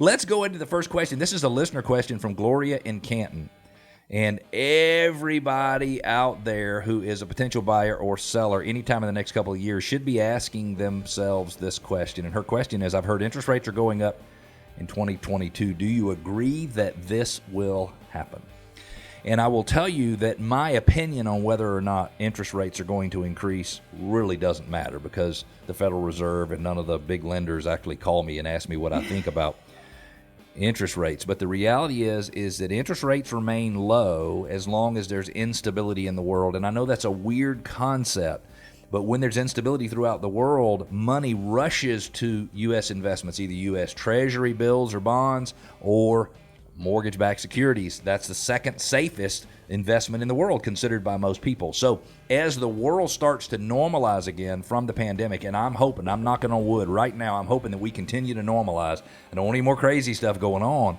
Let's go into the first question. This is a listener question from Gloria in Canton. And everybody out there who is a potential buyer or seller anytime in the next couple of years should be asking themselves this question. And her question is, I've heard interest rates are going up in 2022. Do you agree that this will happen? And I will tell you that my opinion on whether or not interest rates are going to increase really doesn't matter, because the Federal Reserve and none of the big lenders actually call me and ask me what I think about interest rates. But the reality is that interest rates remain low as long as there's instability in the world. And I know that's a weird concept, but when there's instability throughout the world, money rushes to U.S. investments, either U.S. Treasury bills or bonds or mortgage-backed securities. That's the second safest investment in the world, considered by most people. So as the world starts to normalize again from the pandemic, and I'm hoping, I'm knocking on wood right now, I'm hoping that we continue to normalize and don't want any more crazy stuff going on,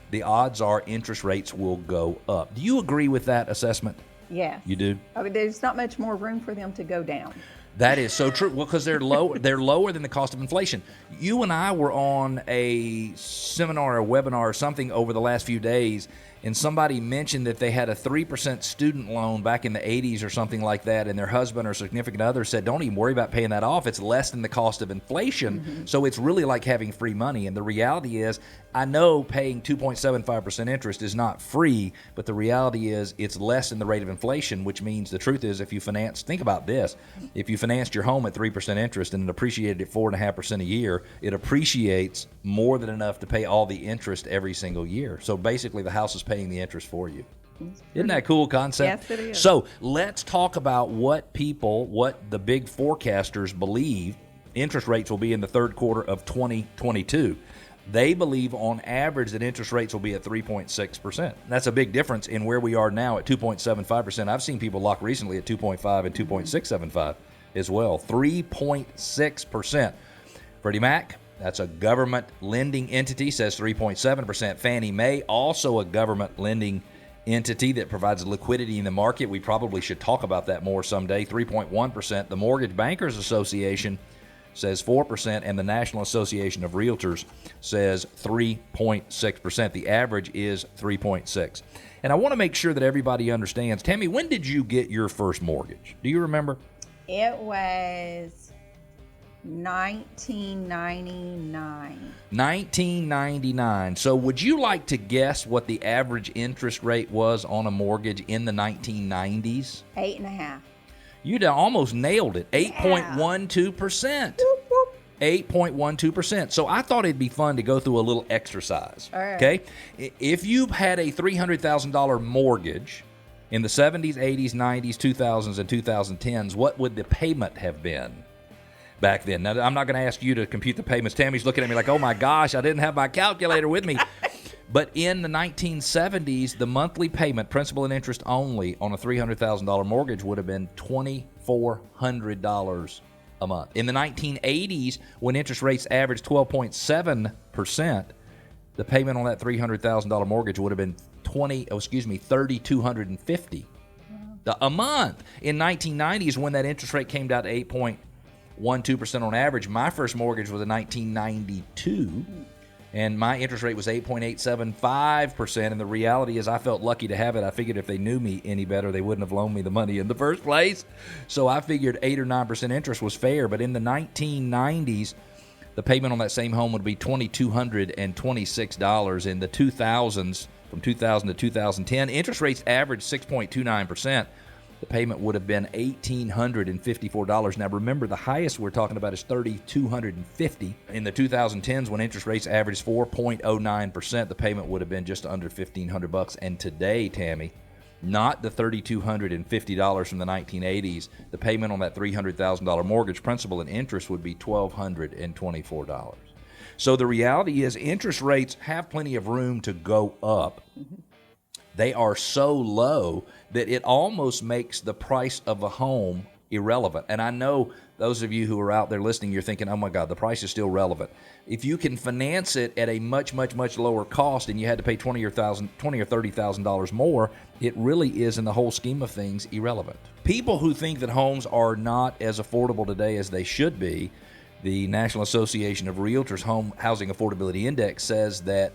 the odds are interest rates will go up. Do you agree with that assessment? Yes. You do? I mean, there's not much more room for them to go down. That is so true. Well, because they're lower than the cost of inflation. You and I were on a seminar or webinar or something over the last few days, and somebody mentioned that they had a 3% student loan back in the 80s or something like that, and their husband or significant other said, don't even worry about paying that off. It's less than the cost of inflation, so it's really like having free money. And the reality is, I know paying 2.75% interest is not free, but the reality is it's less than the rate of inflation, which means the truth is, if you finance, think about this, if you financed your home at 3% interest and it appreciated at 4.5% a year, it appreciates more than enough to pay all the interest every single year. So basically the house is paying the interest for you. Isn't that a cool concept? Yes, it is. So let's talk about what the big forecasters believe interest rates will be in the third quarter of 2022. They believe on average that interest rates will be at 3.6%. That's a big difference in where we are now at 2.75%. I've seen people lock recently at 2.5 and 2.675 as well. 3.6%. Freddie Mac, that's a government lending entity, says 3.7%. Fannie Mae, also a government lending entity that provides liquidity in the market. We probably should talk about that more someday. 3.1%. The Mortgage Bankers Association says 4%, and the National Association of Realtors says 3.6%. The average is 3.6. And I want to make sure that everybody understands. Tammy, when did you get your first mortgage? Do you remember? It was 1999. 1999. So would you like to guess what the average interest rate was on a mortgage in the 1990s? 8.5. You almost nailed it. 8.12%. 8.12%. So I thought it'd be fun to go through a little exercise. All right. Okay? If you had a $300,000 mortgage in the 70s, 80s, 90s, 2000s, and 2010s, what would the payment have been back then? Now, I'm not going to ask you to compute the payments. Tammy's looking at me like, oh my gosh, I didn't have my calculator with me. But in the 1970s, the monthly payment, principal and interest only, on a $300,000 mortgage would have been $2,400 a month. In the 1980s, when interest rates averaged 12.7%, the payment on that $300,000 mortgage would have been $3,250 a month. In 1990s, when that interest rate came down to 8.12% on average, my first mortgage was in 1992. And my interest rate was 8.875%, and the reality is I felt lucky to have it. I figured if they knew me any better, they wouldn't have loaned me the money in the first place. So I figured 8 or 9% interest was fair. But in the 1990s, the payment on that same home would be $2,226. In the 2000s, from 2000 to 2010, interest rates averaged 6.29%. The payment would have been $1,854. Now, remember, the highest we're talking about is $3,250. In the 2010s, when interest rates averaged 4.09%, the payment would have been just under $1,500. And today, Tammy, not the $3,250 from the 1980s, the payment on that $300,000 mortgage, principal and interest, would be $1,224. So the reality is interest rates have plenty of room to go up. They are so low that it almost makes the price of a home irrelevant. And I know those of you who are out there listening, you're thinking, oh my God, the price is still relevant. If you can finance it at a much, much, much lower cost and you had to pay $20,000 or $30,000 more, it really is, in the whole scheme of things, irrelevant. People who think that homes are not as affordable today as they should be The National Association of Realtors Home Housing Affordability Index says that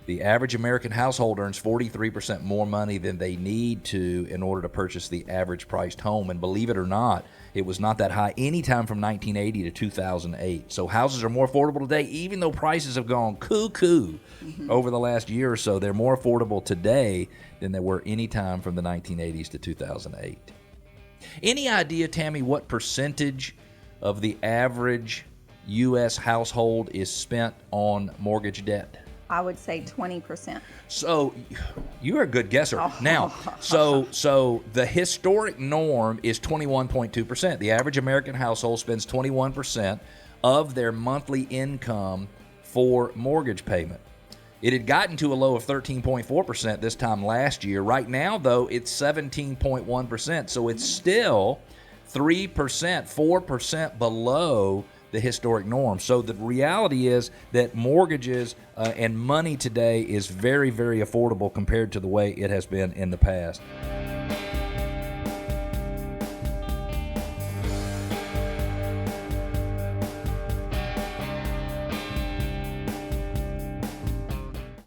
the average American household earns 43% more money than they need to in order to purchase the average priced home. And believe it or not, it was not that high anytime from 1980 to 2008. So houses are more affordable today, even though prices have gone cuckoo over the last year or so. They're more affordable today than they were any time from the 1980s to 2008. Any idea, Tammy, what percentage of the average U.S. household is spent on mortgage debt? I would say 20%. So you're a good guesser. Now, so the historic norm is 21.2%. The average American household spends 21% of their monthly income for mortgage payment. It had gotten to a low of 13.4% this time last year. Right now, though, it's 17.1%. So it's still 3%, 4% below the historic norm. So the reality is that mortgages and money today is very, very affordable compared to the way it has been in the past.